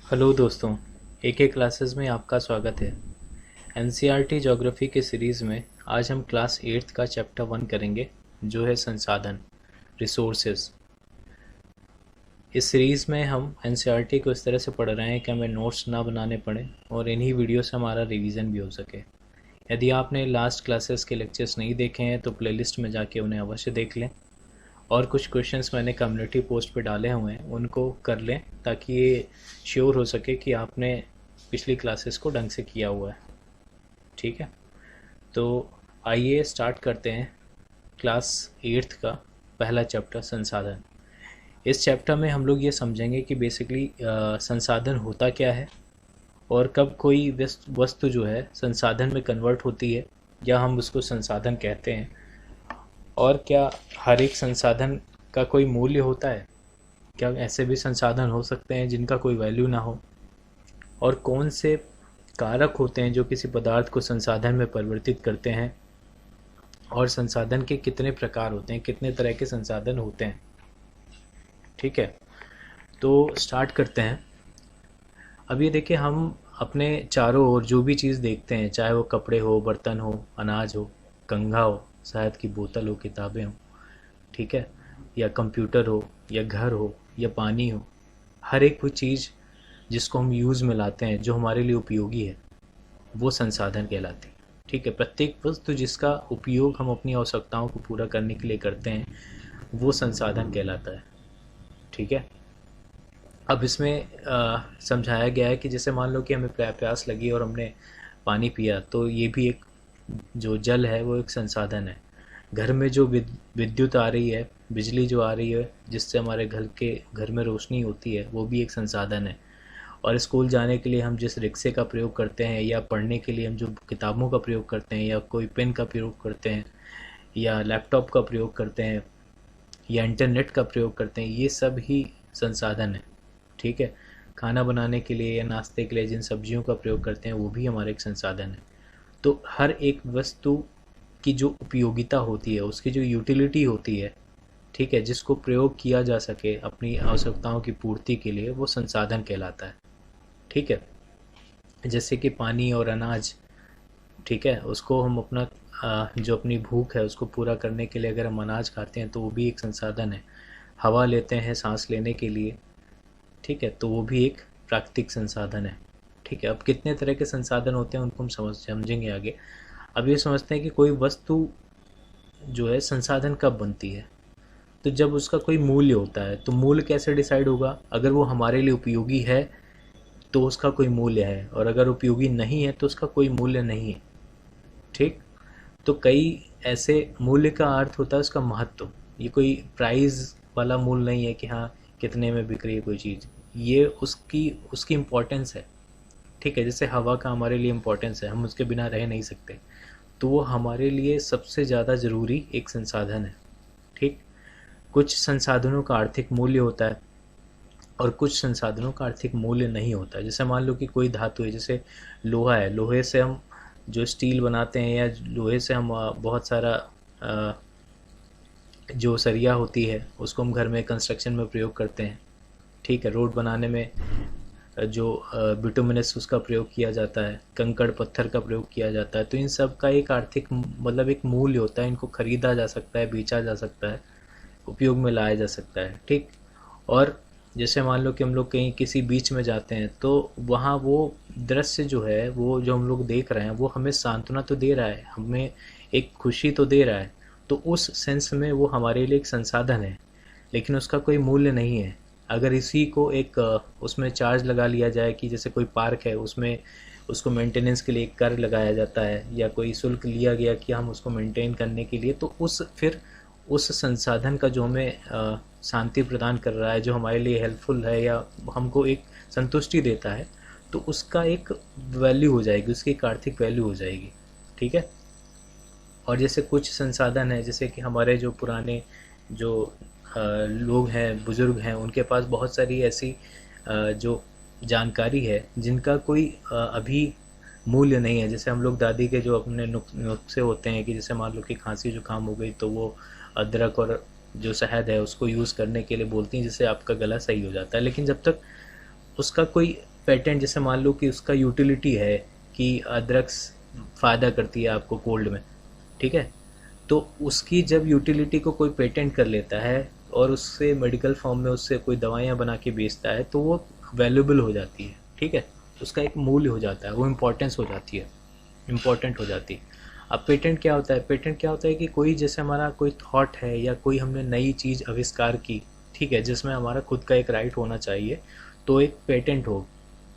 Hello दोस्तों, एक classes में आपका स्वागत है। एनसीईआरटी ज्योग्राफी के सीरीज़ में आज हम क्लास 8th का चैप्टर 1 करेंगे, जो है संसाधन, रिसोर्सेज। इस सीरीज़ में हम एनसीईआरटी को इस तरह से पढ़ रहे हैं कि हमें नोट्स ना बनाने पड़े और इन्हीं वीडियो से हमारा रिवीजन भी हो सके। यदि आपने लास्ट क्लासेस के लेक्चर्स नहीं देखे हैं तो प्लेलिस्ट में जाके उन्हें अवश्य देख लें, और कुछ क्वेश्चंस मैंने कम्युनिटी पोस्ट पे डाले हुए हैं, उनको कर लें ताकि ये श्योर हो सके कि आपने पिछली क्लासेस को ढंग से किया हुआ है। ठीक है, तो आइए स्टार्ट करते हैं क्लास 8th का पहला चैप्टर, संसाधन। इस चैप्टर में हम लोग ये समझेंगे कि बेसिकली संसाधन होता क्या है और कब कोई वस्तु जो है संसाधन में कन्वर्ट होती है या हम उसको संसाधन कहते हैं, और क्या हर एक संसाधन का कोई मूल्य होता है, क्या ऐसे भी संसाधन हो सकते हैं जिनका कोई वैल्यू ना हो, और कौन से कारक होते हैं जो किसी पदार्थ को संसाधन में परिवर्तित करते हैं, और संसाधन के कितने प्रकार होते हैं, कितने तरह के संसाधन होते हैं। ठीक है, तो स्टार्ट करते हैं। अब ये देखिए, हम अपने चारों ओर जो भी चीज़ देखते हैं, चाहे वो कपड़े हो, बर्तन हो, अनाज हो, कंघा हो, शहद की बोतल हो, किताबें हो, ठीक है, या कंप्यूटर हो, या घर हो, या पानी हो, हर एक वो चीज़ जिसको हम यूज़ में लाते हैं, जो हमारे लिए उपयोगी है, वो संसाधन कहलाती है। ठीक है, प्रत्येक वस्तु जिसका उपयोग हम अपनी आवश्यकताओं को पूरा करने के लिए करते हैं, वो संसाधन कहलाता है। ठीक है, अब इसमें समझाया गया है कि जैसे मान लो कि हमें प्यास लगी और हमने पानी पिया, तो ये भी एक, जो जल है वो एक संसाधन है। घर में जो विद्युत आ रही है, बिजली जो आ रही है, जिससे हमारे घर में रोशनी होती है, वो भी एक संसाधन है। और स्कूल जाने के लिए हम जिस रिक्शे का प्रयोग करते हैं, या पढ़ने के लिए हम जो किताबों का प्रयोग करते हैं, या कोई पेन का प्रयोग करते हैं, या लैपटॉप का प्रयोग करते हैं, या इंटरनेट का प्रयोग करते हैं, ये सब ही संसाधन है। ठीक है, खाना बनाने के लिए या नाश्ते के लिए जिन सब्जियों का प्रयोग करते हैं, वो भी हमारे एक संसाधन है। तो हर एक वस्तु की जो उपयोगिता होती है, उसकी जो यूटिलिटी होती है, ठीक है, जिसको प्रयोग किया जा सके अपनी आवश्यकताओं की पूर्ति के लिए, वो संसाधन कहलाता है। ठीक है, जैसे कि पानी और अनाज, ठीक है, उसको हम अपना जो अपनी भूख है उसको पूरा करने के लिए अगर हम अनाज खाते हैं तो वो भी एक संसाधन है। हवा लेते हैं सांस लेने के लिए, ठीक है, तो वो भी एक प्राकृतिक संसाधन है। ठीक है, अब कितने तरह के संसाधन होते हैं उनको हम समझेंगे आगे। अब ये समझते हैं कि कोई वस्तु जो है संसाधन कब बनती है, तो जब उसका कोई मूल्य होता है। तो मूल्य कैसे डिसाइड होगा? अगर वो हमारे लिए उपयोगी है तो उसका कोई मूल्य है, और अगर उपयोगी नहीं है तो उसका कोई मूल्य नहीं है। ठीक, तो कई ऐसे मूल्य का अर्थ होता है उसका महत्व। ये कोई प्राइस वाला मूल्य नहीं है कि हाँ कितने में बिक रही है कोई चीज़, ये उसकी उसकी इम्पोर्टेंस है। ठीक है, जैसे हवा का हमारे लिए इम्पोर्टेंस है, हम उसके बिना रह नहीं सकते, तो वो हमारे लिए सबसे ज़्यादा ज़रूरी एक संसाधन है। ठीक, कुछ संसाधनों का आर्थिक मूल्य होता है और कुछ संसाधनों का आर्थिक मूल्य नहीं होता है। जैसे मान लो कि कोई धातु है, जैसे लोहा है, लोहे से हम जो स्टील बनाते हैं, या लोहे से हम बहुत सारा जो सरिया होती है उसको हम घर में कंस्ट्रक्शन में प्रयोग करते हैं। ठीक है, रोड बनाने में जो बिटुमिनस उसका प्रयोग किया जाता है, कंकड़ पत्थर का प्रयोग किया जाता है, तो इन सब का एक आर्थिक मतलब एक मूल्य होता है। इनको खरीदा जा सकता है, बेचा जा सकता है, उपयोग में लाया जा सकता है। ठीक, और जैसे मान लो कि हम लोग कहीं किसी बीच में जाते हैं, तो वहाँ वो दृश्य जो है, वो जो हम लोग देख रहे हैं, वो हमें सांत्वना तो दे रहा है, हमें एक खुशी तो दे रहा है, तो उस सेंस में वो हमारे लिए एक संसाधन है, लेकिन उसका कोई मूल्य नहीं है। अगर इसी को एक उसमें चार्ज लगा लिया जाए, कि जैसे कोई पार्क है, उसमें उसको मेंटेनेंस के लिए एक कर लगाया जाता है, या कोई शुल्क लिया गया कि हम उसको मेंटेन करने के लिए, तो उस संसाधन का जो हमें शांति प्रदान कर रहा है, जो हमारे लिए हेल्पफुल है, या हमको एक संतुष्टि देता है, तो उसका एक वैल्यू हो जाएगी, उसकी एक आर्थिक वैल्यू हो जाएगी। ठीक है, और जैसे कुछ संसाधन है, जैसे कि हमारे जो पुराने जो लोग हैं, बुज़ुर्ग हैं, उनके पास बहुत सारी ऐसी जो जानकारी है जिनका कोई अभी मूल्य नहीं है। जैसे हम लोग दादी के जो अपने नुस्खे होते हैं, कि जैसे मान लो कि खांसी जुकाम हो गई, तो वो अदरक और जो शहद है उसको यूज़ करने के लिए बोलती हैं, जिससे आपका गला सही हो जाता है। लेकिन जब तक उसका कोई पेटेंट जैसे मान लो कि उसका यूटिलिटी है कि अदरक फ़ायदा करती है आपको कोल्ड में, ठीक है, तो उसकी जब यूटिलिटी को कोई पेटेंट कर लेता है और उससे मेडिकल फॉर्म में उससे कोई दवाइयाँ बना के बेचता है तो वो वैल्यूबल हो जाती है, ठीक है, उसका एक मूल्य हो जाता है, वो इम्पोर्टेंस हो जाती है, इम्पोर्टेंट हो जाती है। अब पेटेंट क्या होता है? पेटेंट क्या होता है कि कोई जैसे हमारा कोई थॉट है या कोई हमने नई चीज़ आविष्कार की, ठीक है, जिसमें हमारा खुद का एक राइट होना चाहिए, तो एक पेटेंट हो,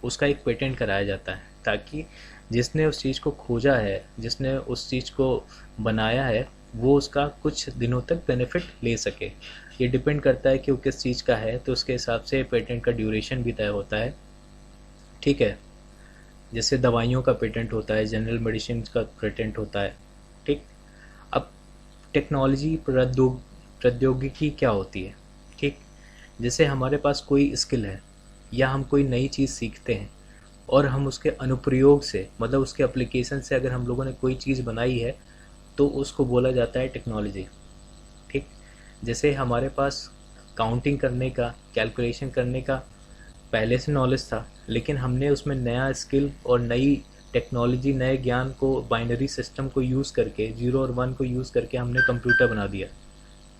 उसका एक पेटेंट कराया जाता है ताकि जिसने उस चीज़ को खोजा है, जिसने उस चीज़ को बनाया है, वो उसका कुछ दिनों तक बेनिफिट ले सके। ये डिपेंड करता है कि वो किस चीज़ का है, तो उसके हिसाब से पेटेंट का ड्यूरेशन भी तय होता है, ठीक है। जैसे दवाइयों का पेटेंट होता है, जनरल मेडिसिन का पेटेंट होता है, ठीक। अब टेक्नोलॉजी प्रौद्योगिकी क्या होती है, ठीक। जैसे हमारे पास कोई स्किल है या हम कोई नई चीज़ सीखते हैं और हम उसके अनुप्रयोग से, मतलब उसके एप्लीकेशन से अगर हम लोगों ने कोई चीज़ बनाई है तो उसको बोला जाता है टेक्नोलॉजी, ठीक। जैसे हमारे पास काउंटिंग करने का, कैलकुलेशन करने का पहले से नॉलेज था, लेकिन हमने उसमें नया स्किल और नई टेक्नोलॉजी, नए ज्ञान को, बाइनरी सिस्टम को यूज़ करके, 0 और 1 को यूज़ करके हमने कंप्यूटर बना दिया,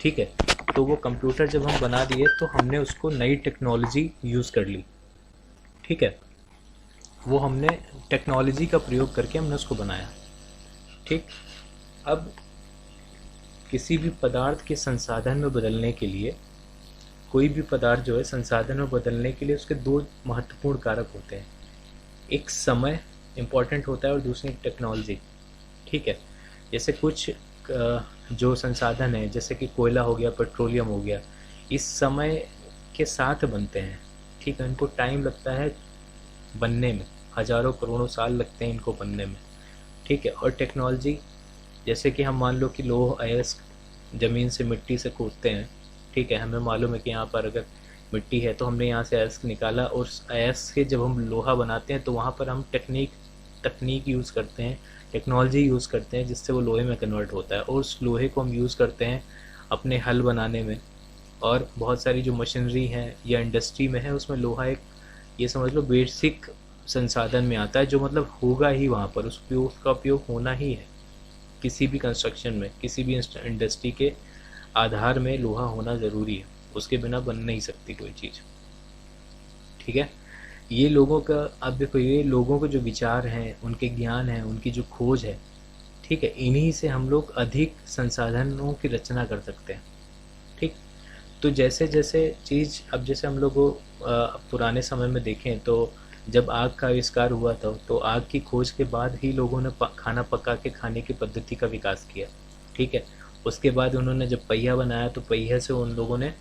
ठीक है। तो वो कंप्यूटर जब हम बना दिए तो हमने उसको नई टेक्नोलॉजी यूज़ कर ली, ठीक है, वो हमने टेक्नोलॉजी का प्रयोग करके हमने उसको बनाया, ठीक। अब किसी भी पदार्थ के संसाधन में बदलने के लिए, कोई भी पदार्थ जो है संसाधन में बदलने के लिए उसके दो महत्वपूर्ण कारक होते हैं, एक समय इम्पॉर्टेंट होता है और दूसरी टेक्नोलॉजी, ठीक है। जैसे कुछ जो संसाधन है, जैसे कि कोयला हो गया, पेट्रोलियम हो गया, इस समय के साथ बनते हैं, ठीक है, इनको टाइम लगता है बनने में, हज़ारों करोड़ों साल लगते हैं इनको बनने में, ठीक है। और टेक्नोलॉजी, जैसे कि हम मान लो कि लोह अयस्क ज़मीन से, मिट्टी से खोदते हैं, ठीक है, हमें मालूम है कि यहाँ पर अगर मिट्टी है तो हमने यहाँ से अयस्क निकाला और उस अयस्क से जब हम लोहा बनाते हैं तो वहाँ पर हम तकनीक यूज़ करते हैं, टेक्नोलॉजी यूज़ करते हैं, जिससे वो लोहे में कन्वर्ट होता है और उस लोहे को हम यूज़ करते हैं अपने हल बनाने में। और बहुत सारी जो मशीनरी है या इंडस्ट्री में है, उसमें लोहा एक, ये समझ लो, बेसिक संसाधन में आता है, जो मतलब होगा ही वहाँ पर, उसका उपयोग होना ही है। किसी भी कंस्ट्रक्शन में, किसी भी इंडस्ट्री के आधार में लोहा होना ज़रूरी है, उसके बिना बन नहीं सकती कोई चीज़, ठीक है। ये लोगों का, अब देखो, ये लोगों के जो विचार हैं, उनके ज्ञान है, उनकी जो खोज है, ठीक है, इन्हीं से हम लोग अधिक संसाधनों की रचना कर सकते हैं, ठीक। तो जैसे जैसे चीज़, अब जैसे हम लोग पुराने समय में देखें तो जब आग का आविष्कार हुआ था तो आग की खोज के बाद ही लोगों ने खाना पका के खाने की पद्धति का विकास किया, ठीक है। उसके बाद उन्होंने जब पहिया बनाया तो पहिया से उन लोगों ने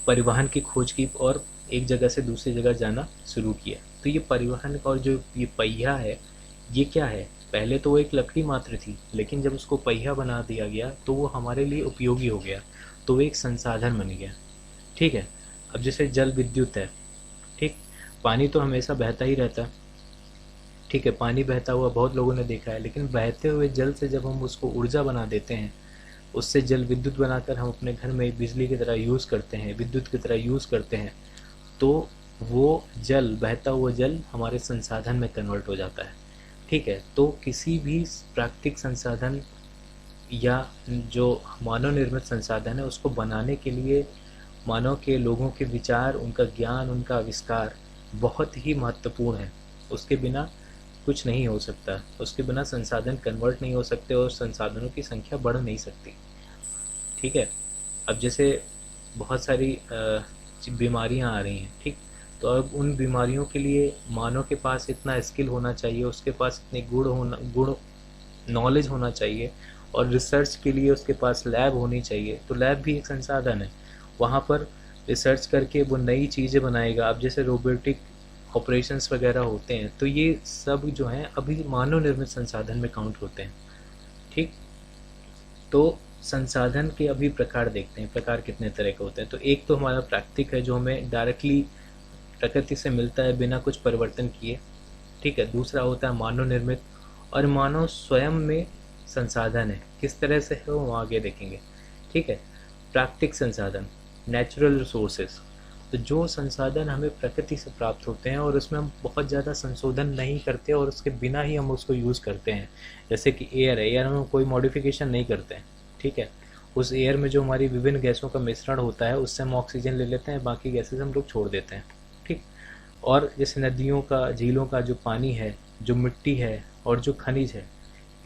परिवहन की खोज की और एक जगह से दूसरी जगह जाना शुरू किया। तो ये परिवहन और जो ये पहिया है, ये क्या है? पहले तो वो एक लकड़ी मात्र थी, लेकिन जब उसको पहिया बना दिया गया तो वो हमारे लिए उपयोगी हो गया, तो वो एक संसाधन बन गया, ठीक है। अब जैसे जल विद्युत है, ठीक, पानी तो हमेशा बहता ही रहता है, ठीक है, पानी बहता हुआ बहुत लोगों ने देखा है, लेकिन बहते हुए जल से जब हम उसको ऊर्जा बना देते हैं, उससे जल विद्युत बनाकर हम अपने घर में बिजली की तरह यूज़ करते हैं, विद्युत की तरह यूज़ करते हैं, तो वो जल, बहता हुआ जल हमारे संसाधन में कन्वर्ट हो जाता है, ठीक है। तो किसी भी प्राकृतिक संसाधन या जो मानव निर्मित संसाधन है, उसको बनाने के लिए मानव के लोगों के विचार, उनका ज्ञान, उनका आविष्कार बहुत ही महत्वपूर्ण है। उसके बिना कुछ नहीं हो सकता, उसके बिना संसाधन कन्वर्ट नहीं हो सकते और संसाधनों की संख्या बढ़ नहीं सकती, ठीक है। अब जैसे बहुत सारी बीमारियां आ रही हैं, ठीक, तो अब उन बीमारियों के लिए मानव के पास इतना स्किल होना चाहिए, उसके पास इतने गुण नॉलेज होना चाहिए, और रिसर्च के लिए उसके पास लैब होनी चाहिए। तो लैब भी एक संसाधन है, वहाँ पर रिसर्च करके वो नई चीज़ें बनाएगा। अब जैसे रोबोटिक ऑपरेशंस वगैरह होते हैं, तो ये सब जो हैं अभी मानव निर्मित संसाधन में काउंट होते हैं, ठीक। तो संसाधन के अभी प्रकार देखते हैं, प्रकार कितने तरह के होते हैं। तो एक तो हमारा प्राकृतिक है, जो हमें डायरेक्टली प्रकृति से मिलता है बिना कुछ परिवर्तन किए, ठीक है। दूसरा होता है मानव निर्मित, और मानव स्वयं में संसाधन है, किस तरह से है वो आगे देखेंगे, ठीक है। प्राकृतिक संसाधन, नेचुरल रिसोर्सेज, तो जो संसाधन हमें प्रकृति से प्राप्त होते हैं और उसमें हम बहुत ज़्यादा संशोधन नहीं करते और उसके बिना ही हम उसको यूज़ करते हैं, जैसे कि एयर है, एयर में हम कोई मॉडिफिकेशन नहीं करते हैं, ठीक है। उस एयर में जो हमारी विभिन्न गैसों का मिश्रण होता है उससे हम ऑक्सीजन ले लेते हैं, बाकी गैसेस हम लोग छोड़ देते हैं, ठीक। और जैसे नदियों का, झीलों का जो पानी है, जो मिट्टी है और जो खनिज है,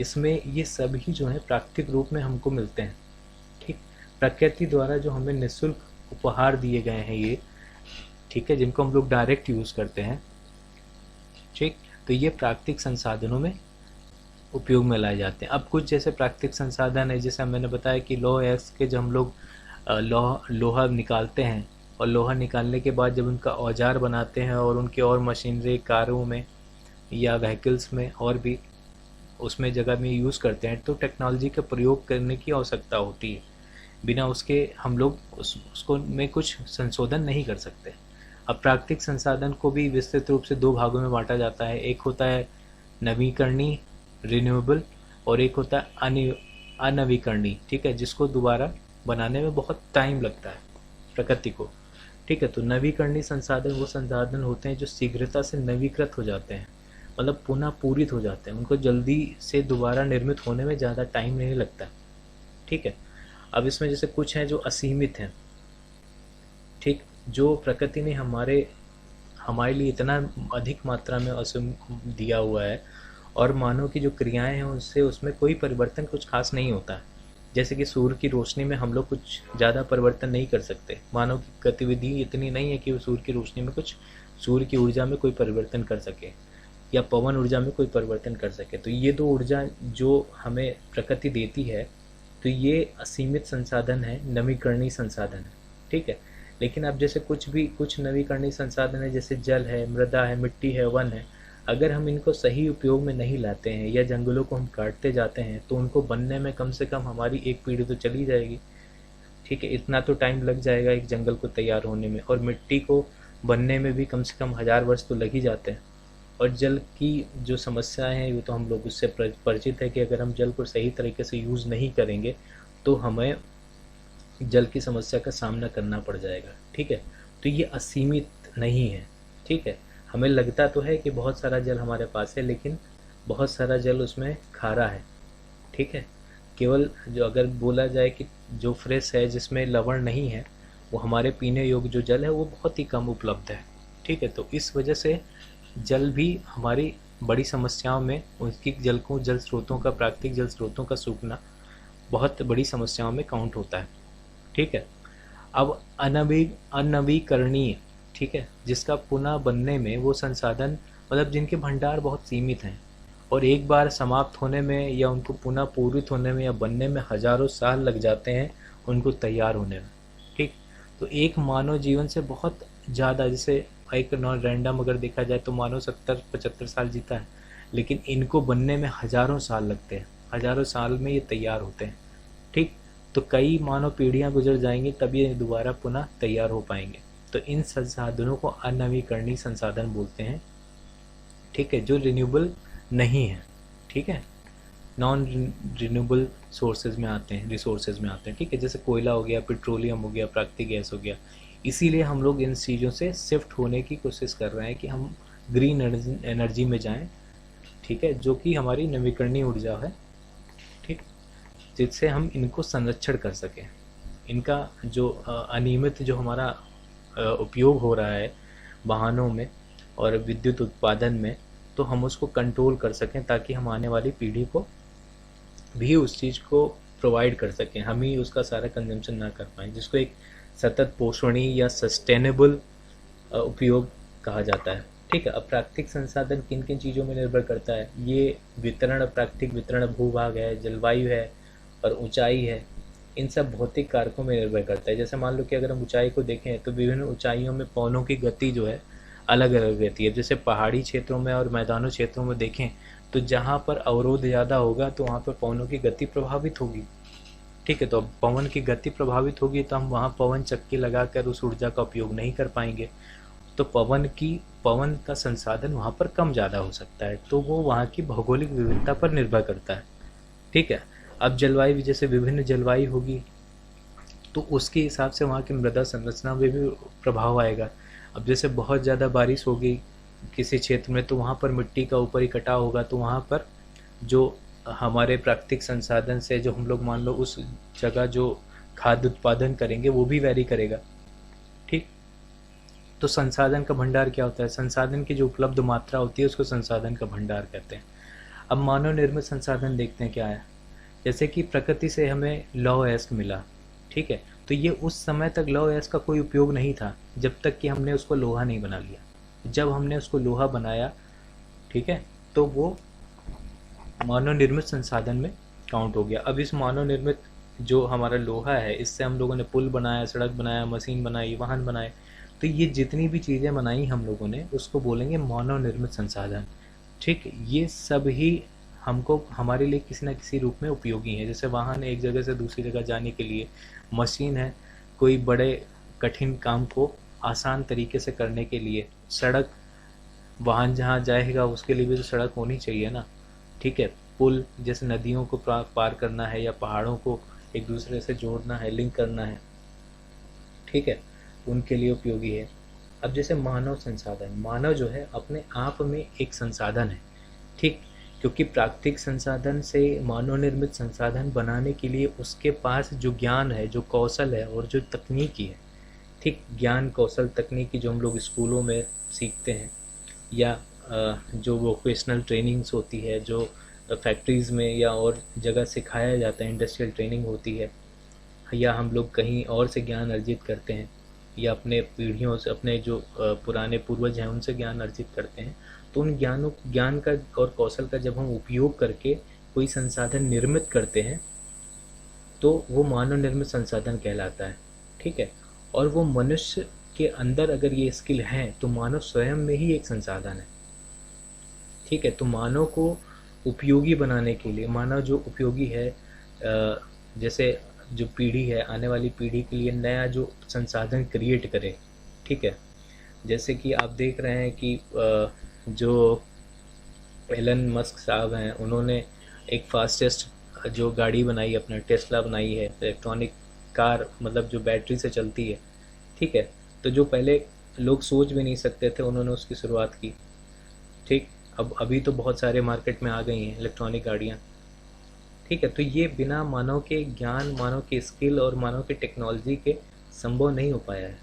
इसमें ये सभी जो है प्राकृतिक रूप में हमको मिलते हैं, ठीक। प्रकृति द्वारा जो हमें निःशुल्क उपहार दिए गए हैं ये, ठीक है, जिनको हम लोग डायरेक्ट यूज़ करते हैं, ठीक। तो ये प्राकृतिक संसाधनों में उपयोग में लाए जाते हैं। अब कुछ जैसे प्राकृतिक संसाधन है, जैसे मैंने बताया कि लौह अयस्क के जो हम लोग लोहा निकालते हैं, और लोहा निकालने के बाद जब उनका औजार बनाते हैं और उनके और मशीनरी, कारों में या व्हीकल्स में और भी उसमें जगह में यूज़ करते हैं, तो टेक्नोलॉजी का प्रयोग करने की आवश्यकता होती है। बिना उसके हम लोग उसको में कुछ संशोधन नहीं कर सकते। अब प्राकृतिक संसाधन को भी विस्तृत रूप से दो भागों में बांटा जाता है। एक होता है नवीकरणीय, रिन्यूएबल, और एक होता है अनवीकरणीय, ठीक है, जिसको दोबारा बनाने में बहुत टाइम लगता है प्रकृति को, ठीक है। तो नवीकरणीय संसाधन वो संसाधन होते हैं जो शीघ्रता से नवीकृत हो जाते हैं, मतलब पुनः पूरित हो जाते हैं, उनको जल्दी से दोबारा निर्मित होने में ज़्यादा टाइम नहीं लगता, ठीक है। अब इसमें जैसे कुछ हैं जो असीमित हैं, ठीक, जो प्रकृति ने हमारे लिए इतना अधिक मात्रा में दिया हुआ है, और मानव की जो क्रियाएं हैं उससे उसमें कोई परिवर्तन कुछ खास नहीं होता है। जैसे कि सूर्य की रोशनी में हम लोग कुछ ज़्यादा परिवर्तन नहीं कर सकते, मानव की गतिविधि इतनी नहीं है कि वो सूर्य की रोशनी में कुछ, सूर्य की ऊर्जा में कोई परिवर्तन कर सके या पवन ऊर्जा में कोई परिवर्तन कर सके। तो ये दो ऊर्जा जो हमें प्रकृति देती है, तो ये असीमित संसाधन है, नवीकरणीय संसाधन है, ठीक है। लेकिन अब जैसे कुछ नवीकरणीय संसाधन है, जैसे जल है, मृदा है, मिट्टी है, वन है, अगर हम इनको सही उपयोग में नहीं लाते हैं या जंगलों को हम काटते जाते हैं, तो उनको बनने में कम से कम हमारी एक पीढ़ी तो चली जाएगी, ठीक है। इतना तो टाइम लग जाएगा एक जंगल को तैयार होने में, और मिट्टी को बनने में भी कम से कम 1000 वर्ष तो लग ही जाते हैं। और जल की जो समस्याएं हैं वो तो हम लोग उससे परिचित है कि अगर हम जल को सही तरीके से यूज़ नहीं करेंगे तो हमें जल की समस्या का सामना करना पड़ जाएगा, ठीक है। तो ये असीमित नहीं है, ठीक है। हमें लगता तो है कि बहुत सारा जल हमारे पास है, लेकिन बहुत सारा जल उसमें खारा है, ठीक है। केवल जो अगर बोला जाए कि जो फ्रेश है, जिसमें लवण नहीं है, वो हमारे पीने योग्य जो जल है वो बहुत ही कम उपलब्ध है, ठीक है। तो इस वजह से जल भी हमारी बड़ी समस्याओं में, उसकी जल स्रोतों का, प्राकृतिक जल स्रोतों का सूखना बहुत बड़ी समस्याओं में काउंट होता है, ठीक है। अब अनवीकरणीय, ठीक है, जिसका पुनः बनने में वो संसाधन, मतलब जिनके भंडार बहुत सीमित हैं और एक बार समाप्त होने में या उनको पुनः पूरित होने में या बनने में हजारों साल लग जाते हैं उनको तैयार होने में, ठीक। तो एक मानव जीवन से बहुत ज़्यादा, जैसे एक नॉन रैंडम अगर देखा जाए तो मानव 70-75 साल जीता है, लेकिन इनको बनने में हजारों साल लगते हैं, हजारों साल में ये तैयार होते हैं, ठीक। तो कई मानव पीढ़ियाँ गुजर जाएंगी तब ये दोबारा पुनः तैयार हो पाएंगे। तो इन संसाधनों को अनवीकरणीय संसाधन बोलते हैं, ठीक है, जो रिन्यूएबल नहीं है, ठीक है, नॉन रिन्यूएबल सोर्सेज में आते हैं, रिसोर्सेज में आते हैं, ठीक है। जैसे कोयला हो गया, पेट्रोलियम हो गया, प्राकृतिक गैस हो गया। इसीलिए हम लोग इन चीज़ों से शिफ्ट होने की कोशिश कर रहे हैं कि हम ग्रीन एनर्जी में जाएं, ठीक है, जो कि हमारी नवीकरणीय ऊर्जा है, ठीक, जिससे हम इनको संरक्षण कर सकें। इनका जो अनियमित जो हमारा उपयोग हो रहा है वाहनों में और विद्युत उत्पादन में, तो हम उसको कंट्रोल कर सकें ताकि हम आने वाली पीढ़ी को भी उस चीज़ को प्रोवाइड कर सकें, हम ही उसका सारा कंजम्पशन ना कर पाएँ, जिसको एक सतत पोषणीय या सस्टेनेबल उपयोग कहा जाता है, ठीक है। अब प्राकृतिक संसाधन किन किन चीज़ों में निर्भर करता है, ये वितरण, प्राकृतिक वितरण, भूभाग है, जलवायु है और ऊंचाई है, इन सब भौतिक कारकों में निर्भर करता है। जैसे मान लो कि अगर हम ऊंचाई को देखें तो विभिन्न ऊंचाइयों में पवनों की गति जो है अलग अलग रहती है। जैसे पहाड़ी क्षेत्रों में और मैदानों क्षेत्रों में देखें तो जहाँ पर अवरोध ज़्यादा होगा तो वहाँ पर पवनों की गति प्रभावित होगी, ठीक है। तो अब पवन की गति प्रभावित होगी तो हम वहाँ पवन चक्की लगाकर उस ऊर्जा का उपयोग नहीं कर पाएंगे, तो पवन का संसाधन वहाँ पर कम ज़्यादा हो सकता है, तो वो वहाँ की भौगोलिक विविधता पर निर्भर करता है, ठीक है। अब जलवायु, जैसे विभिन्न जलवायु होगी तो उसके हिसाब से वहाँ की मृदा संरचना में भी प्रभाव आएगा। अब जैसे बहुत ज़्यादा बारिश होगी किसी क्षेत्र में, तो वहाँ पर मिट्टी का ऊपर ही कटाव होगा, तो वहाँ पर जो हमारे प्राकृतिक संसाधन से जो हम लोग मान लो उस जगह जो खाद्य उत्पादन करेंगे वो भी वैरी करेगा। ठीक, तो संसाधन का भंडार क्या होता है? संसाधन की जो उपलब्ध मात्रा होती है उसको संसाधन का भंडार कहते हैं। अब मानव निर्मित संसाधन देखते हैं क्या है। जैसे कि प्रकृति से हमें लौह अयस्क मिला, ठीक है, तो ये उस समय तक लौह अयस्क का कोई उपयोग नहीं था जब तक कि हमने उसको लोहा नहीं बना लिया। जब हमने उसको लोहा बनाया, ठीक है, तो वो मानव निर्मित संसाधन में काउंट हो गया। अब इस मानव निर्मित जो हमारा लोहा है, इससे हम लोगों ने पुल बनाया, सड़क बनाया, मशीन बनाई, वाहन बनाए, तो ये जितनी भी चीज़ें बनाई हम लोगों ने उसको बोलेंगे मानव निर्मित संसाधन। ठीक, ये सब ही हमको हमारे लिए किसी न किसी रूप में उपयोगी है। जैसे वाहन एक जगह से दूसरी जगह जाने के लिए, मशीन है कोई बड़े कठिन काम को आसान तरीके से करने के लिए, सड़क वाहन जहाँ जाएगा उसके लिए भी तो सड़क होनी चाहिए ना। ठीक है, पुल जैसे नदियों को पार करना है या पहाड़ों को एक दूसरे से जोड़ना है, लिंक करना है, ठीक है, उनके लिए उपयोगी है। अब जैसे मानव संसाधन, मानव जो है अपने आप में एक संसाधन है, ठीक, क्योंकि प्राकृतिक संसाधन से मानव निर्मित संसाधन बनाने के लिए उसके पास जो ज्ञान है, जो कौशल है और जो तकनीकी है, ठीक, ज्ञान कौशल तकनीकी जो हम लोग स्कूलों में सीखते हैं या जो वोकेशनल ट्रेनिंग्स होती है, जो फैक्ट्रीज़ में या और जगह सिखाया जाता है, इंडस्ट्रियल ट्रेनिंग होती है, या हम लोग कहीं और से ज्ञान अर्जित करते हैं या अपने पीढ़ियों से, अपने जो पुराने पूर्वज हैं उनसे ज्ञान अर्जित करते हैं, तो उन ज्ञान का और कौशल का जब हम उपयोग करके कोई संसाधन निर्मित करते हैं तो वो मानव निर्मित संसाधन कहलाता है। ठीक है, और वो मनुष्य के अंदर अगर ये स्किल है तो मानव स्वयं में ही एक संसाधन है। ठीक है, तो मानव को उपयोगी बनाने के लिए, मानव जो उपयोगी है, जैसे जो पीढ़ी है, आने वाली पीढ़ी के लिए नया जो संसाधन क्रिएट करे, ठीक है, जैसे कि आप देख रहे हैं कि जो एलन मस्क साहब हैं, उन्होंने एक फास्टेस्ट जो गाड़ी बनाई, अपना टेस्ला बनाई है, इलेक्ट्रॉनिक कार, मतलब जो बैटरी से चलती है, ठीक है, तो जो पहले लोग सोच भी नहीं सकते थे उन्होंने उसकी शुरुआत की। ठीक, अब अभी तो बहुत सारे मार्केट में आ गई हैं इलेक्ट्रॉनिक गाड़ियाँ। ठीक है, तो ये बिना मानव के ज्ञान, मानव के स्किल और मानव के टेक्नोलॉजी के संभव नहीं हो पाया है।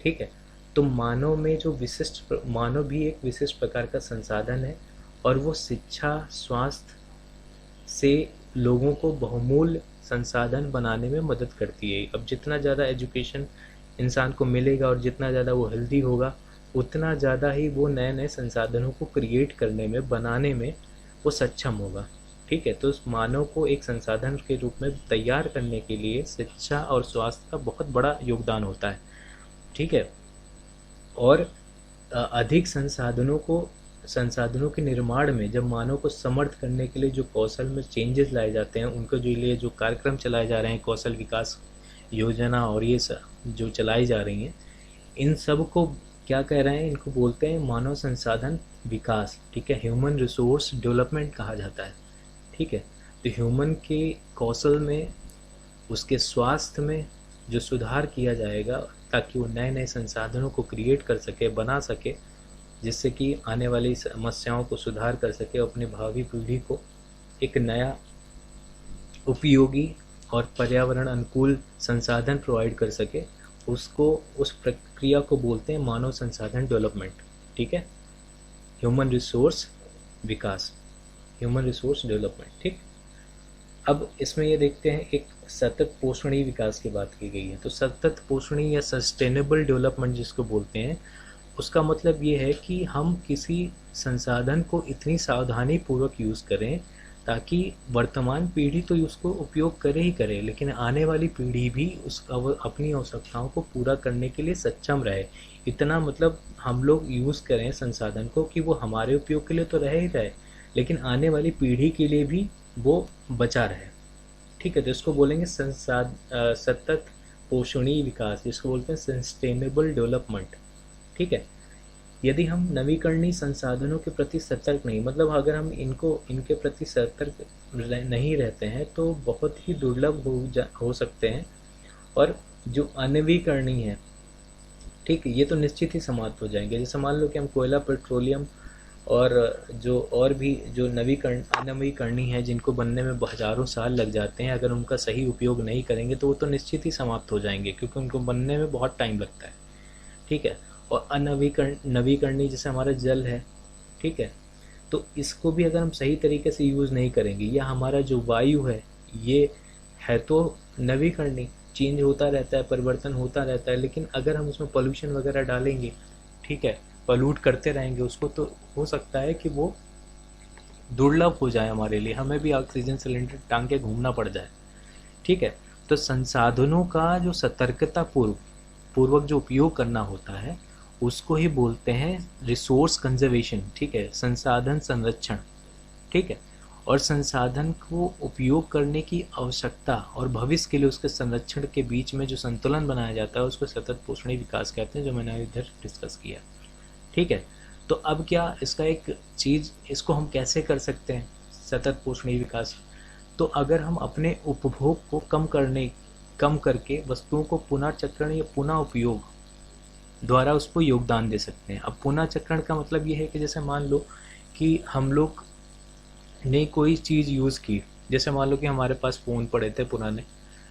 ठीक है, तो मानव में जो विशिष्ट, मानव भी एक विशिष्ट प्रकार का संसाधन है और वो शिक्षा, स्वास्थ्य से लोगों को बहुमूल्य संसाधन बनाने में मदद करती है। अब जितना ज़्यादा एजुकेशन इंसान को मिलेगा और जितना ज़्यादा वो हेल्दी होगा, उतना ज़्यादा ही वो नए नए संसाधनों को क्रिएट करने में, बनाने में वो सक्षम होगा। ठीक है, तो उस मानव को एक संसाधन के रूप में तैयार करने के लिए शिक्षा और स्वास्थ्य का बहुत बड़ा योगदान होता है। ठीक है, और अधिक संसाधनों के निर्माण में जब मानव को समर्थ करने के लिए जो कौशल में चेंजेस लाए जाते हैं, उनको जो लिए जो कार्यक्रम चलाए जा रहे हैं, कौशल विकास योजना और ये जो चलाई जा रही हैं, इन सब को क्या कह रहे हैं, इनको बोलते हैं मानव संसाधन विकास। ठीक है, ह्यूमन रिसोर्स डेवलपमेंट कहा जाता है। ठीक है, तो ह्यूमन के कौशल में, उसके स्वास्थ्य में जो सुधार किया जाएगा ताकि वो नए नए संसाधनों को क्रिएट कर सके, बना सके, जिससे कि आने वाली समस्याओं को सुधार कर सके, अपनी भावी पीढ़ी को एक नया उपयोगी और पर्यावरण अनुकूल संसाधन प्रोवाइड कर सके, उसको, उस प्रक्रिया को बोलते हैं मानव संसाधन डेवलपमेंट। ठीक है, ह्यूमन रिसोर्स विकास, ह्यूमन रिसोर्स डेवलपमेंट। ठीक, अब इसमें ये देखते हैं एक सतत पोषणीय विकास की बात की गई है। तो सतत पोषणीय या सस्टेनेबल डेवलपमेंट जिसको बोलते हैं, उसका मतलब ये है कि हम किसी संसाधन को इतनी सावधानी पूर्वक यूज़ करें ताकि वर्तमान पीढ़ी तो उसको उपयोग करे ही करे, लेकिन आने वाली पीढ़ी भी उसका अपनी आवश्यकताओं को पूरा करने के लिए सक्षम रहे। इतना मतलब हम लोग यूज़ करें संसाधन को कि वो हमारे उपयोग के लिए तो रहे ही रहे, लेकिन आने वाली पीढ़ी के लिए भी वो बचा रहे। ठीक है, तो इसको बोलेंगे सतत पोषणीय विकास, जिसको बोलते हैं सस्टेनेबल डेवलपमेंट। ठीक है, यदि हम नवीकरणीय संसाधनों के प्रति सतर्क नहीं, मतलब अगर हम इनके प्रति सतर्क नहीं रहते हैं तो बहुत ही दुर्लभ हो सकते हैं और जो अनवीकरणीय है, ठीक है, ये तो निश्चित ही समाप्त हो जाएंगे। जैसे मान लो कि हम कोयला, पेट्रोलियम और जो और भी जो अनवीकरणीय है, जिनको बनने में हज़ारों साल लग जाते हैं, अगर उनका सही उपयोग नहीं करेंगे तो वो तो निश्चित ही समाप्त हो जाएंगे, क्योंकि उनको बनने में बहुत टाइम लगता है, ठीक है। और नवीकरणीय जैसे हमारा जल है, ठीक है, तो इसको भी अगर हम सही तरीके से यूज़ नहीं करेंगे, या हमारा जो वायु है ये है तो नवीकरणीय, चेंज होता रहता है, परिवर्तन होता रहता है, लेकिन अगर हम उसमें पोल्यूशन वगैरह डालेंगे, ठीक है, पॉल्यूट करते रहेंगे उसको, तो हो सकता है कि वो दुर्लभ हो जाए हमारे लिए, हमें भी ऑक्सीजन सिलेंडर टांग के घूमना पड़ जाए, ठीक है। तो संसाधनों का जो सतर्कता पूर्वक जो उपयोग करना होता है, उसको ही बोलते हैं रिसोर्स कंजर्वेशन, ठीक है, संसाधन संरक्षण, ठीक है। और संसाधन को उपयोग करने की आवश्यकता और भविष्य के लिए उसके संरक्षण के बीच में जो संतुलन बनाया जाता है, उसको सतत पोषणीय विकास कहते हैं, जो मैंने इधर डिस्कस किया, ठीक है। तो अब क्या इसका एक चीज़, इसको हम कैसे कर सकते हैं सतत पोषणीय विकास? तो अगर हम अपने उपभोग को कम करके वस्तुओं को पुनर्चक्रण या पुनः उपयोग द्वारा उसको योगदान दे सकते हैं। अब पुनर्चक्रण का मतलब ये है कि जैसे मान लो कि हम लोग ने कोई चीज़ यूज़ की, जैसे मान लो कि हमारे पास फ़ोन पड़े थे पुराने,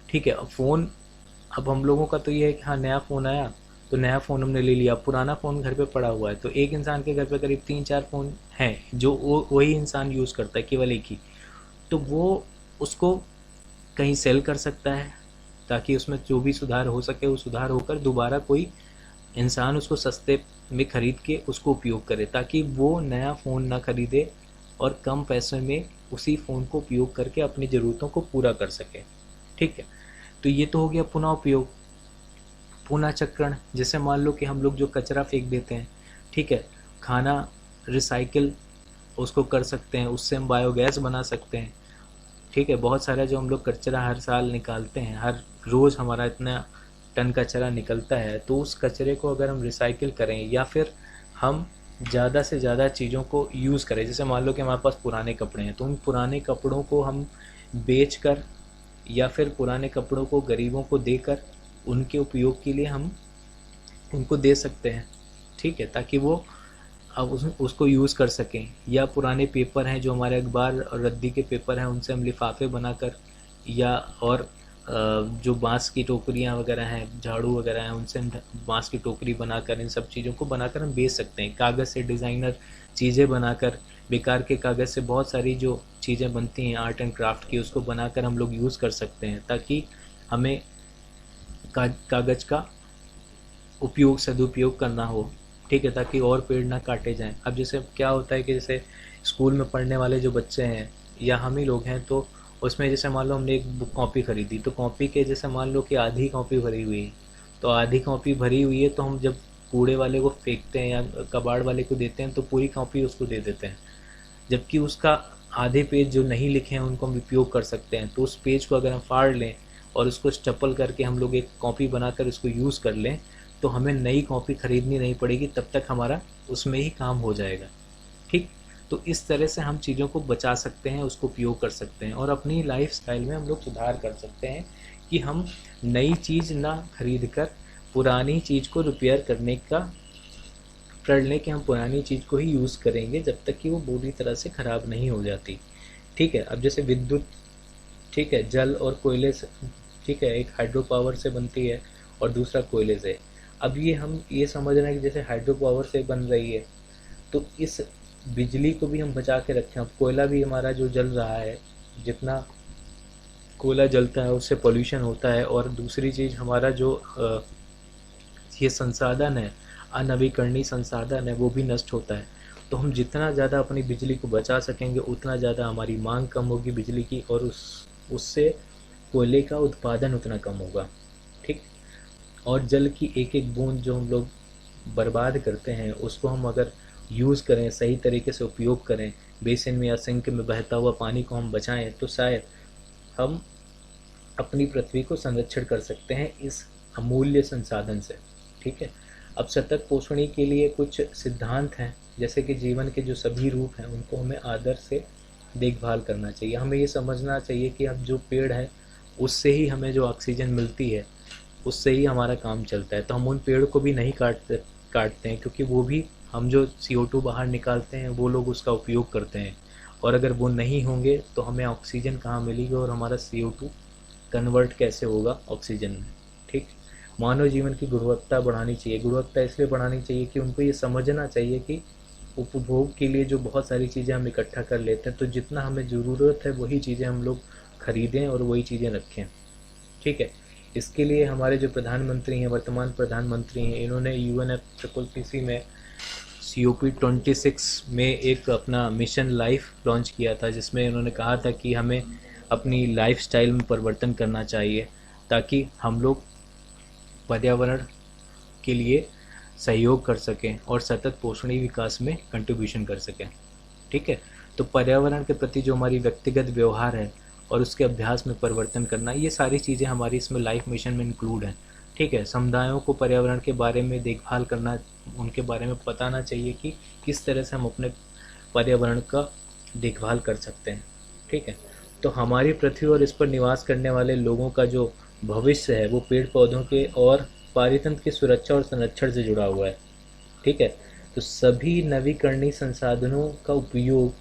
ठीक है। अब हम लोगों का तो ये है कि हाँ, नया फ़ोन आया तो नया फ़ोन हमने ले लिया, पुराना फ़ोन घर पे पड़ा हुआ है, तो एक इंसान के घर पे करीब 3-4 फ़ोन हैं जो वही इंसान यूज़ करता है, केवल एक ही। तो वो उसको कहीं सेल कर सकता है, ताकि उसमें जो भी सुधार हो सके वो सुधार होकर दोबारा कोई इंसान उसको सस्ते में ख़रीद के उसको उपयोग करे, ताकि वो नया फ़ोन ना ख़रीदे और कम पैसे में उसी फ़ोन को उपयोग करके अपनी ज़रूरतों को पूरा कर सके, ठीक है। तो ये तो हो गया पुनः उपयोग। पुनर्चक्रण, जैसे मान लो कि हम लोग जो कचरा फेंक देते हैं, ठीक है, खाना रिसाइकिल उसको कर सकते हैं, उससे हम बायोगैस बना सकते हैं, ठीक है। बहुत सारा जो हम लोग कचरा हर साल निकालते हैं, हर रोज़ हमारा इतना टन कचरा निकलता है, तो उस कचरे को अगर हम रिसाइकिल करें या फिर हम ज़्यादा से ज़्यादा चीज़ों को यूज़ करें, जैसे मान लो कि हमारे पास पुराने कपड़े हैं, तो उन पुराने कपड़ों को हम बेच कर या फिर पुराने कपड़ों को गरीबों को देकर उनके उपयोग के लिए हम उनको दे सकते हैं, ठीक है, ताकि वो अब उसको यूज़ कर सकें। या पुराने पेपर हैं जो हमारे अखबार और रद्दी के पेपर हैं, उनसे हम लिफाफे बनाकर, या और जो बांस की टोकरियां वगैरह हैं, झाड़ू वगैरह हैं, उनसे हम बांस की टोकरी बनाकर, इन सब चीज़ों को बनाकर हम बेच सकते हैं। कागज़ से डिज़ाइनर चीज़ें बनाकर, बेकार के कागज़ से बहुत सारी जो चीज़ें बनती हैं आर्ट एंड क्राफ्ट की, उसको बनाकर हम लोग यूज़ कर सकते हैं, ताकि हमें कागज़ का सदुपयोग करना हो, ठीक है, ताकि और पेड़ ना काटे जाएं। अब जैसे क्या होता है कि जैसे स्कूल में पढ़ने वाले जो बच्चे हैं या हम ही लोग हैं, तो उसमें जैसे मान लो हमने एक बुक कॉपी ख़रीदी, तो कॉपी के जैसे मान लो कि आधी कॉपी भरी हुई है, तो आधी कॉपी भरी हुई है तो हम जब कूड़े वाले को फेंकते हैं या कबाड़ वाले को देते हैं तो पूरी कॉपी उसको दे देते हैं, जबकि उसका आधे पेज जो नहीं लिखे हैं उनको हम उपयोग कर सकते हैं। तो उस पेज को अगर हम फाड़ लें और उसको स्टपल करके हम लोग एक कॉपी बनाकर उसको यूज़ कर लें, तो हमें नई कॉपी ख़रीदनी नहीं पड़ेगी, तब तक हमारा उसमें ही काम हो जाएगा, ठीक। तो इस तरह से हम चीज़ों को बचा सकते हैं, उसको उपयोग कर सकते हैं और अपनी लाइफस्टाइल में हम लोग सुधार कर सकते हैं कि हम नई चीज़ ना खरीद कर पुरानी चीज़ को रिपेयर करने के हम पुरानी चीज़ को ही यूज़ करेंगे, जब तक कि वो बुरी तरह से ख़राब नहीं हो जाती, ठीक है। अब जैसे विद्युत, ठीक है, जल और कोयले से, ठीक है, एक हाइड्रो पावर से बनती है और दूसरा कोयले से। अब हम ये समझ रहे हैं कि जैसे हाइड्रो पावर से बन रही है, तो इस बिजली को भी हम बचा के रखें। अब कोयला भी हमारा जो जल रहा है, जितना कोयला जलता है उससे पोल्यूशन होता है, और दूसरी चीज़ हमारा जो ये संसाधन है, अनवीकरणीय संसाधन है, वो भी नष्ट होता है। तो हम जितना ज़्यादा अपनी बिजली को बचा सकेंगे उतना ज़्यादा हमारी मांग कम होगी बिजली की, और उससे कोयले का उत्पादन उतना कम होगा, ठीक। और जल की एक एक बूंद जो हम लोग बर्बाद करते हैं, उसको हम अगर यूज़ करें, सही तरीके से उपयोग करें, बेसिन में या सिंक में बहता हुआ पानी को हम बचाएं, तो शायद हम अपनी पृथ्वी को संरक्षण कर सकते हैं इस अमूल्य संसाधन से, ठीक है। अब सतत पोषणी के लिए कुछ सिद्धांत हैं, जैसे कि जीवन के जो सभी रूप हैं उनको हमें आदर से देखभाल करना चाहिए। हमें ये समझना चाहिए कि अब जो पेड़ है उससे ही हमें जो ऑक्सीजन मिलती है, उससे ही हमारा काम चलता है। तो हम उन पेड़ को भी नहीं काटते हैं, क्योंकि वो भी, हम जो CO2 बाहर निकालते हैं वो लोग उसका उपयोग करते हैं, और अगर वो नहीं होंगे तो हमें ऑक्सीजन कहाँ मिलेगी और हमारा CO2 कन्वर्ट कैसे होगा ऑक्सीजन में। ठीक। मानव जीवन की गुणवत्ता बढ़ानी चाहिए। गुणवत्ता इसलिए बढ़ानी चाहिए कि उनको ये समझना चाहिए कि उपभोग के लिए जो बहुत सारी चीज़ें हम इकट्ठा कर लेते हैं, तो जितना हमें ज़रूरत है वही चीज़ें हम लोग खरीदें और वही चीज़ें रखें। ठीक है। इसके लिए हमारे जो प्रधानमंत्री हैं, वर्तमान प्रधानमंत्री हैं, इन्होंने UNFCCC में COP26 में एक अपना मिशन लाइफ लॉन्च किया था, जिसमें उन्होंने कहा था कि हमें अपनी लाइफस्टाइल में परिवर्तन करना चाहिए, ताकि हम लोग पर्यावरण के लिए सहयोग कर सकें और सतत पोषणीय विकास में कंट्रीब्यूशन कर सकें। ठीक है। तो पर्यावरण के प्रति जो हमारी व्यक्तिगत व्यवहार है और उसके अभ्यास में परिवर्तन करना, ये सारी चीज़ें हमारी इसमें लाइफ मिशन में इंक्लूड हैं। ठीक है। समुदायों को पर्यावरण के बारे में देखभाल करना, उनके बारे में बताना चाहिए कि किस तरह से हम अपने पर्यावरण का देखभाल कर सकते हैं। ठीक है। तो हमारी पृथ्वी और इस पर निवास करने वाले लोगों का जो भविष्य है वो पेड़ पौधों के और पारितंत्र की सुरक्षा और संरक्षण से जुड़ा हुआ है। ठीक है। तो सभी नवीकरणीय संसाधनों का उपयोग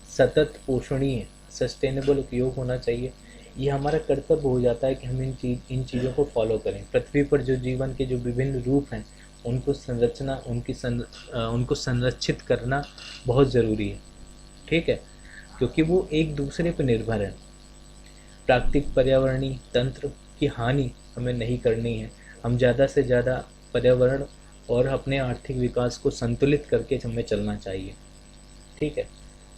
सतत पोषणीय सस्टेनेबल उपयोग होना चाहिए। ये हमारा कर्तव्य हो जाता है कि हम इन चीज़ों को फॉलो करें। पृथ्वी पर जो जीवन के जो विभिन्न रूप हैं उनको संरचना उनको संरक्षित करना बहुत ज़रूरी है। ठीक है। क्योंकि वो एक दूसरे पर निर्भर है। प्राकृतिक पर्यावरणीय तंत्र की हानि हमें नहीं करनी है। हम ज़्यादा से ज़्यादा पर्यावरण और अपने आर्थिक विकास को संतुलित करके हमें चलना चाहिए। ठीक है।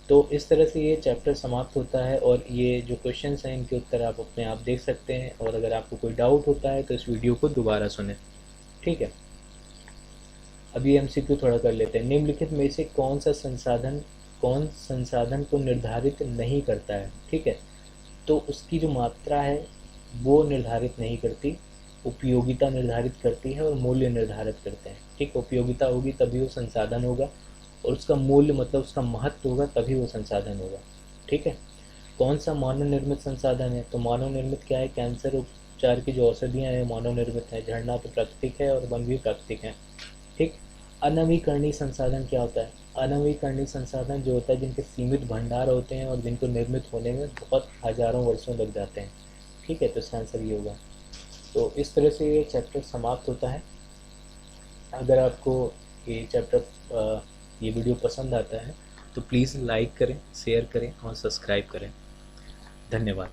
तो इस तरह से ये चैप्टर समाप्त होता है, और ये जो क्वेश्चंस हैं इनके उत्तर आप अपने आप देख सकते हैं, और अगर आपको कोई डाउट होता है तो इस वीडियो को दोबारा सुनें। ठीक है। अब ये MCQ थोड़ा कर लेते हैं। निम्नलिखित में से कौन संसाधन को निर्धारित नहीं करता है। ठीक है। तो उसकी जो मात्रा है वो निर्धारित नहीं करती, उपयोगिता निर्धारित करती है और मूल्य निर्धारित करते हैं। ठीक। उपयोगिता होगी तभी वो संसाधन होगा, और उसका मूल्य मतलब उसका महत्व होगा तभी वो संसाधन होगा। ठीक है। कौन सा मानव निर्मित संसाधन है? तो मानव निर्मित क्या है? कैंसर उपचार की जो औषधियाँ हैं मानव निर्मित है, झरना तो प्राकृतिक है और वन भी प्राकृतिक है। ठीक। अनवीकरणीय संसाधन क्या होता है? अनवीकरणीय संसाधन जो होता है जिनके सीमित भंडार होते हैं और जिनको निर्मित होने में बहुत हजारों वर्षों लग जाते हैं। ठीक है। तो इसका आंसर ये होगा। तो इस तरह से ये चैप्टर समाप्त होता है। अगर आपको ये वीडियो पसंद आता है तो प्लीज़ लाइक करें, शेयर करें और सब्सक्राइब करें। धन्यवाद।